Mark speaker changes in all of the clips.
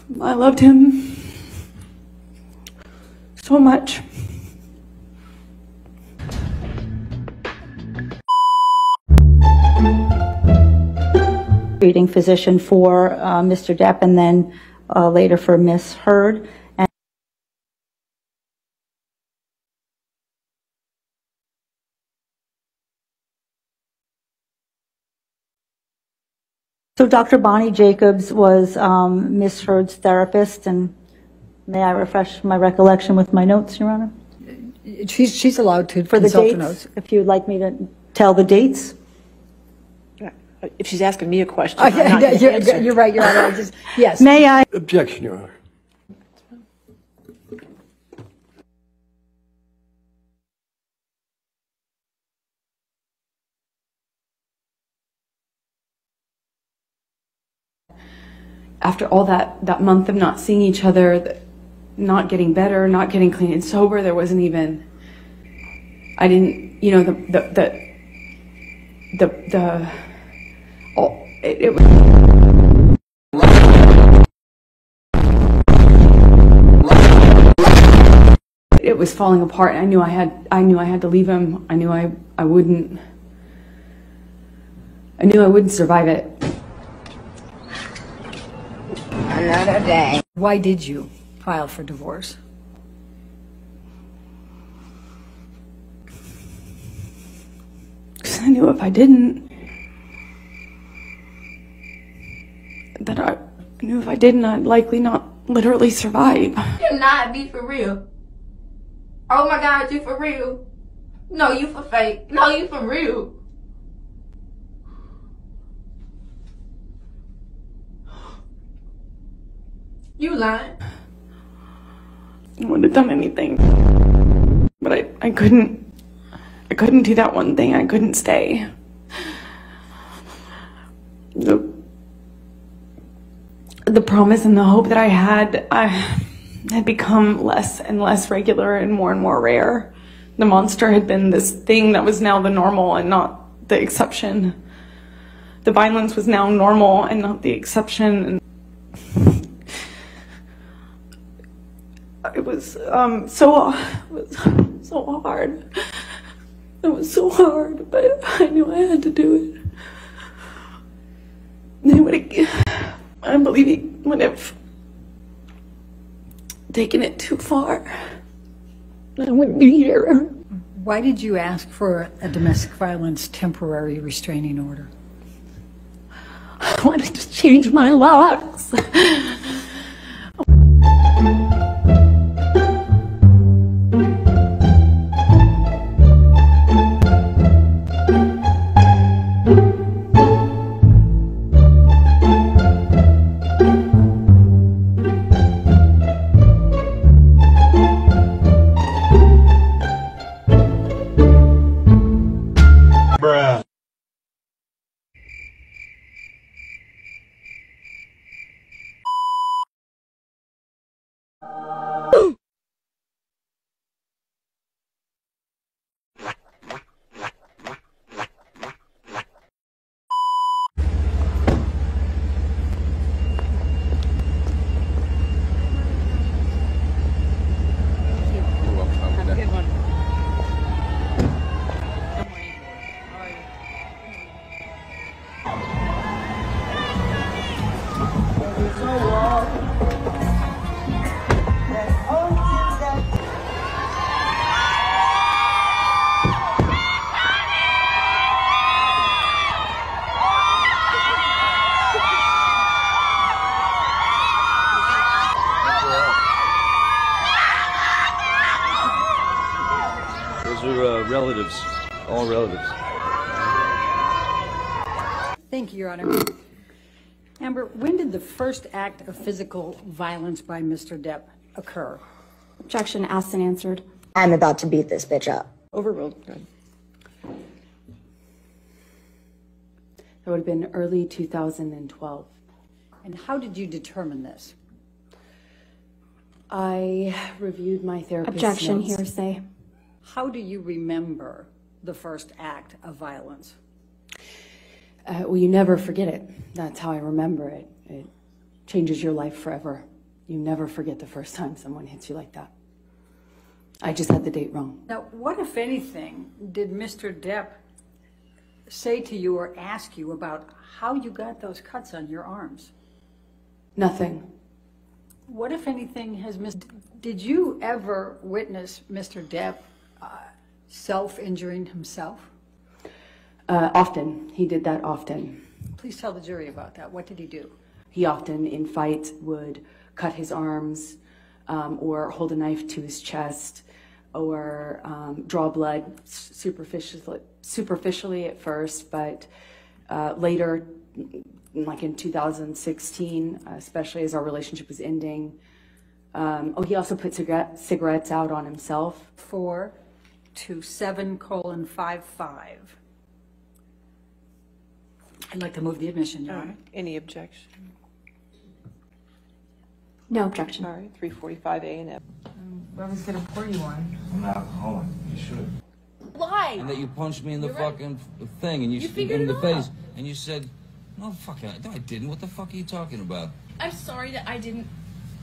Speaker 1: I loved him so much.
Speaker 2: Treating physician for Mr. Depp and then later for Miss Heard. So Dr. Bonnie Jacobs was Miss Heard's therapist, and may I refresh my recollection with my notes, Your Honor?
Speaker 3: She's allowed to
Speaker 2: for the
Speaker 3: consult
Speaker 2: dates,
Speaker 3: the notes.
Speaker 2: if you'd like me to tell the dates.
Speaker 1: If she's asking me a question,
Speaker 3: I'm not going to answer. You're right, Your Honor. Yes.
Speaker 2: May I?
Speaker 4: Objection, Your Honor.
Speaker 1: After all that month of not seeing each other, not getting better, not getting clean and sober, there wasn't even, I didn't, you know, it was falling apart. I knew I had to leave him. I knew I wouldn't survive it.
Speaker 5: Another day.
Speaker 3: Why did you file for divorce?
Speaker 1: Because I knew if I didn't, I'd likely not literally survive.
Speaker 5: You not be for real. Oh my God, you for real. No, you for fake. No, you for real. You lying.
Speaker 1: I wouldn't have done anything. But I couldn't do that one thing. I couldn't stay. The promise and the hope that I had become less and less regular and more rare. The monster had been this thing that was now the normal and not the exception. The violence was now normal and not the exception. And it was so hard. It was so hard, but I knew I had to do it. I believe he would have taken it too far. I wouldn't be here.
Speaker 3: Why did you ask for a domestic violence temporary restraining order?
Speaker 1: I wanted to change my lives.
Speaker 4: Bruh.
Speaker 6: Those are relatives, all relatives.
Speaker 3: Thank you, Your Honor. Amber, when did the first act of physical violence by Mr. Depp occur?
Speaker 7: Objection asked and answered.
Speaker 8: I'm about to beat this bitch up.
Speaker 1: Overruled. Good. That would have been early 2012.
Speaker 3: And how did you determine this?
Speaker 1: I reviewed my therapist's
Speaker 7: Objection,
Speaker 1: notes.
Speaker 7: hearsay.
Speaker 3: How do you remember the first act of violence?
Speaker 1: Well, you never forget it. That's how I remember it. It changes your life forever.
Speaker 4: You never forget the first time someone hits you like that. I just had the date wrong.
Speaker 3: Now, what, if anything, did Mr. Depp say to you or ask you about how you got those cuts on your arms?
Speaker 4: Nothing.
Speaker 3: What, if anything, did you ever witness Mr. Depp self-injuring himself?
Speaker 4: Often. He did that often.
Speaker 3: Please tell the jury about that. What did he do?
Speaker 4: He often, in fights, would cut his arms or hold a knife to his chest or draw blood superficially at first, but later, like in 2016, especially as our relationship was ending. He also put cigarettes out on himself.
Speaker 3: 427:55. I'd like to move the admission, Your Honor.
Speaker 9: Any objection?
Speaker 7: No objection.
Speaker 9: All right, 345A and F.
Speaker 5: I was gonna pour you one.
Speaker 10: I'm an alcoholic. You should.
Speaker 5: Lie.
Speaker 10: And that you punched me in the fucking thing, and you
Speaker 5: figured
Speaker 10: in the
Speaker 5: it
Speaker 10: face,
Speaker 5: out.
Speaker 10: and you said, "No, fuck it. No, I didn't. What the fuck are you talking about?"
Speaker 11: I'm sorry that I didn't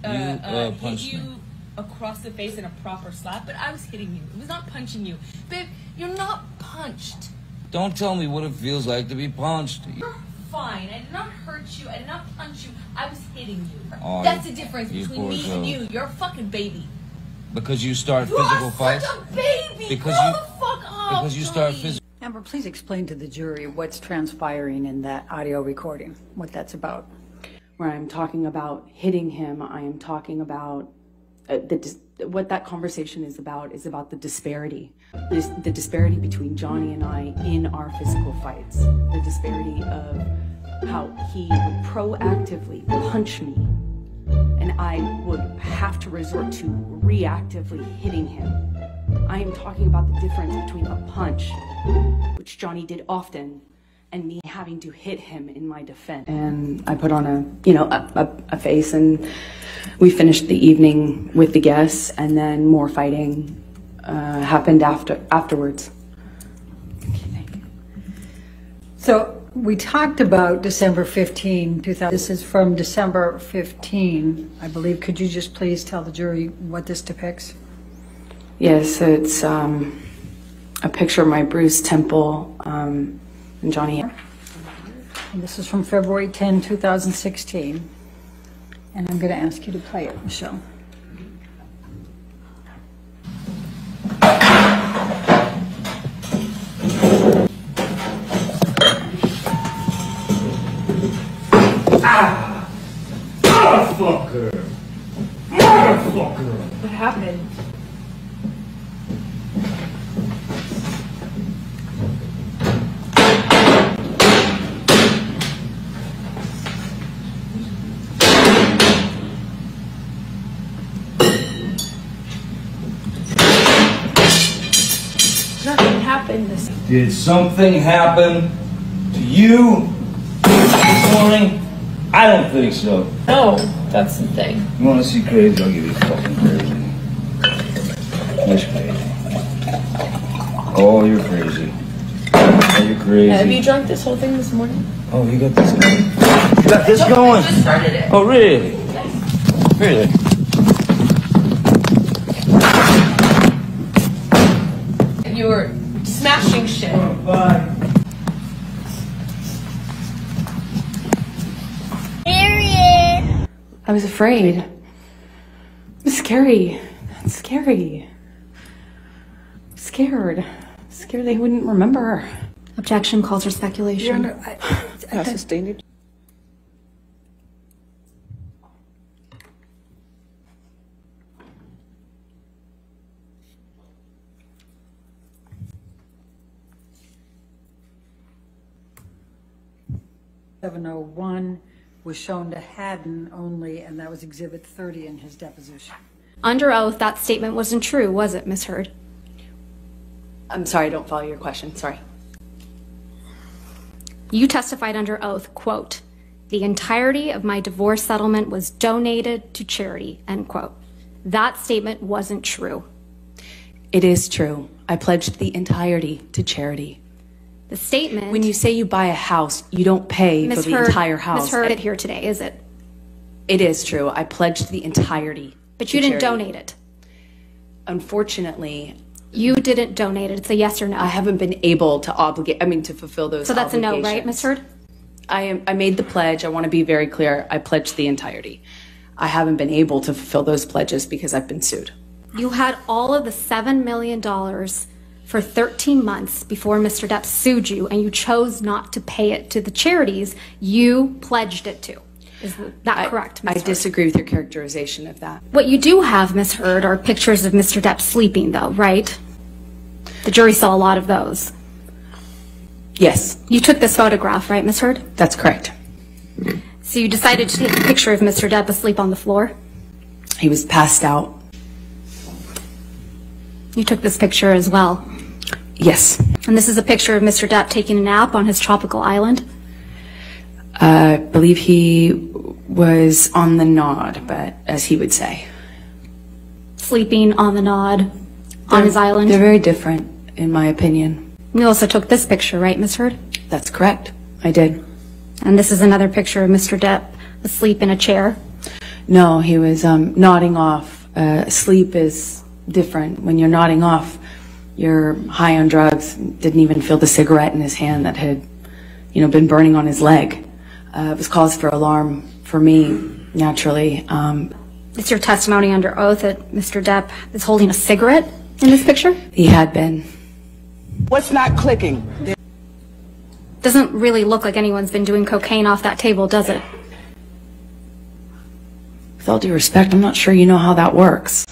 Speaker 10: You punched
Speaker 11: hit you
Speaker 10: me.
Speaker 11: across the face in a proper slap, but I was hitting you. It was not punching you. Babe, you're not punched.
Speaker 10: Don't tell me what it feels like to be punched.
Speaker 11: You're fine. I did not hurt you. I did not punch you. I was hitting you.
Speaker 10: Oh,
Speaker 11: That's the difference
Speaker 10: you
Speaker 11: between
Speaker 10: poor
Speaker 11: me
Speaker 10: soul.
Speaker 11: and you. You're a fucking baby.
Speaker 10: Because you start
Speaker 11: You
Speaker 10: physical
Speaker 11: are
Speaker 10: fights.
Speaker 11: such a baby.
Speaker 10: Because
Speaker 11: Grow
Speaker 10: you-
Speaker 11: the fuck up.
Speaker 10: Because you start
Speaker 11: Johnny.
Speaker 10: physical.
Speaker 3: Amber, please explain to the jury what's transpiring in that audio recording, what that's about.
Speaker 4: Where I'm talking about hitting him, I am talking about what that conversation is about the disparity. The disparity between Johnny and I in our physical fights. The disparity of how he would proactively punch me and I would have to resort to reactively hitting him. I am talking about the difference between a punch, which Johnny did often, and me having to hit him in my defense. And I put on a face, and we finished the evening with the guests, and then more fighting happened afterwards.
Speaker 3: So we talked about December 15, 2000. This is from December 15, I believe. Could you just please tell the jury what this depicts?
Speaker 4: Yes, it's a picture of my bruised temple and Johnny.
Speaker 3: And this is from February 10, 2016. And I'm going to ask you to play it, Michelle.
Speaker 10: Motherfucker! Motherfucker!
Speaker 5: What happened? Nothing happened this.
Speaker 10: Did something happen to you this morning? I don't think so.
Speaker 5: No, that's the thing.
Speaker 10: You want to see crazy? I'll give you fucking crazy. That's crazy. Oh, you're crazy. Oh, you're crazy.
Speaker 5: Have you drunk this whole thing this morning?
Speaker 10: Oh, you got this going. You got this going?
Speaker 5: I just started it.
Speaker 10: Oh, really? Really?
Speaker 5: And you were smashing shit.
Speaker 10: Bye.
Speaker 4: I was afraid. It was scary. It's scary. Scared. Scared they wouldn't remember.
Speaker 7: Objection calls for speculation.
Speaker 3: Your Honor, I
Speaker 9: Sustained.
Speaker 3: .701 was shown to Haddon only, and that was Exhibit 30 in his deposition.
Speaker 7: Under oath, that statement wasn't true, was it, Ms. Heard?
Speaker 4: I'm sorry, I don't follow your question. Sorry.
Speaker 7: You testified under oath, quote, "The entirety of my divorce settlement was donated to charity," end quote. That statement wasn't true.
Speaker 4: It is true. I pledged the entirety to charity.
Speaker 7: The statement...
Speaker 4: When you say you buy a house, you don't pay for
Speaker 7: Ms.
Speaker 4: the
Speaker 7: Heard,
Speaker 4: entire house.
Speaker 7: Ms. Heard, it here today, is it?
Speaker 4: It is true. I pledged the entirety.
Speaker 7: But you
Speaker 4: to
Speaker 7: didn't
Speaker 4: charity.
Speaker 7: donate it.
Speaker 4: Unfortunately,
Speaker 7: You didn't donate it. It's a yes or no.
Speaker 4: I haven't been able to to fulfill those.
Speaker 7: So that's a no,
Speaker 4: obligations.
Speaker 7: right, Ms. Heard?
Speaker 4: I made the pledge. I want to be very clear. I pledged the entirety. I haven't been able to fulfill those pledges because I've been sued.
Speaker 7: You had all of the $7 million for 13 months before Mr. Depp sued you, and you chose not to pay it to the charities you pledged it to. Is that correct, Ms.
Speaker 4: I
Speaker 7: Heard?
Speaker 4: disagree with your characterization of that.
Speaker 7: What you do have, Ms. Heard, are pictures of Mr. Depp sleeping, though, right? The jury saw a lot of those.
Speaker 4: Yes,
Speaker 7: You took this photograph, right, Ms. Heard?
Speaker 4: that's correct.
Speaker 7: So you decided to take a picture of Mr. Depp asleep on the floor?
Speaker 4: He was passed out.
Speaker 7: You took this picture as well.
Speaker 4: Yes.
Speaker 7: And this is a picture of Mr. Depp taking a nap on his tropical island?
Speaker 4: I believe he was on the nod, but as he would say.
Speaker 7: Sleeping on the nod on his island?
Speaker 4: They're very different, in my opinion.
Speaker 7: You also took this picture, right, Ms. Heard?
Speaker 4: That's correct. I did.
Speaker 7: And this is another picture of Mr. Depp asleep in a chair?
Speaker 4: No, he was nodding off. Sleep is different. When you're nodding off, you're high on drugs, didn't even feel the cigarette in his hand that had, been burning on his leg. It was cause for alarm for me, naturally.
Speaker 7: It's your testimony under oath that Mr. Depp is holding a cigarette in this picture?
Speaker 4: He had been.
Speaker 9: What's not clicking?
Speaker 7: Doesn't really look like anyone's been doing cocaine off that table, does it?
Speaker 4: With all due respect, I'm not sure you know how that works.